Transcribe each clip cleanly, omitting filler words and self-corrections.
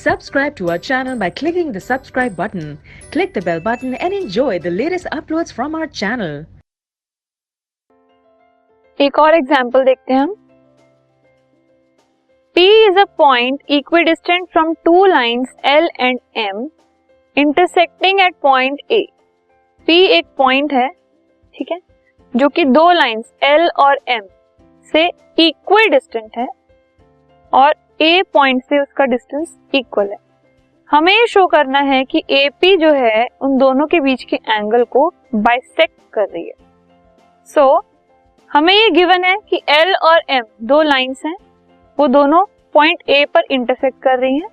Subscribe to our channel by clicking the subscribe button. Click the bell button and enjoy the latest uploads from our channel. एक और example देखते हैं हम. P is a point equidistant from two lines L and M intersecting at point A. P एक point है, ठीक है, जो कि दो लाइंस L और M से इक्विडिस्टेंट है और A पॉइंट से उसका डिस्टेंस इक्वल है. हमें ये शो करना है कि AP जो है उन दोनों के बीच के एंगल को बाइसेक्ट कर रही है. सो हमें ये गिवन है कि L और M दो लाइंस हैं, वो दोनों पॉइंट A पर इंटरसेक्ट कर रही हैं.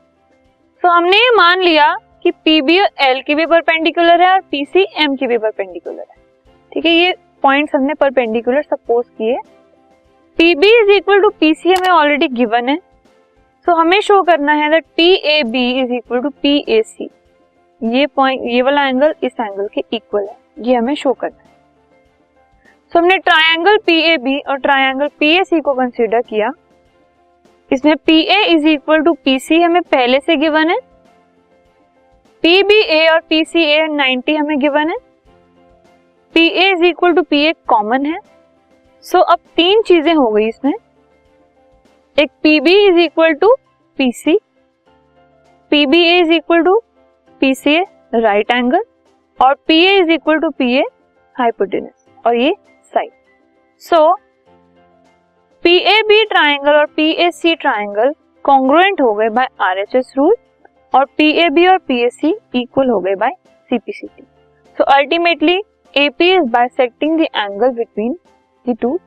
सो हमने ये मान लिया कि PB L की भी परपेंडिकुलर है और PC M की भी परपेंडिकुलर है. ठीक है, ये पॉइंट्स हमने परपेंडिकुलर सपोज किए. PB is equal to PC हमें ऑलरेडी गिवन है. सो हमें शो करना है that PAB is equal to PAC. ये पॉइंट, ये वाला एंगल इस एंगल के इक्वल है, ये हमें शो करना है. सो हमने ट्रायंगल PAB और ट्रायंगल PAC को कंसीडर किया. इसमें PA is equal to PC हमें पहले से गिवन है. PBA और PCA 90 हमें गिवन है. PA is equal to PA common है. सो अब तीन चीजें हो गई इसमें. एक PB is equal to PC, PBA is equal to PCA right angle और PA is equal to PA hypotenuse और ये साइड. सो PAB ट्राइंगल और PAC ट्राइंगल कॉन्ग्रुएंट हो गए बाय RHS रूल और PAB और PAC इक्वल हो गए by CPCT. So ultimately AP is bisecting the angle between the to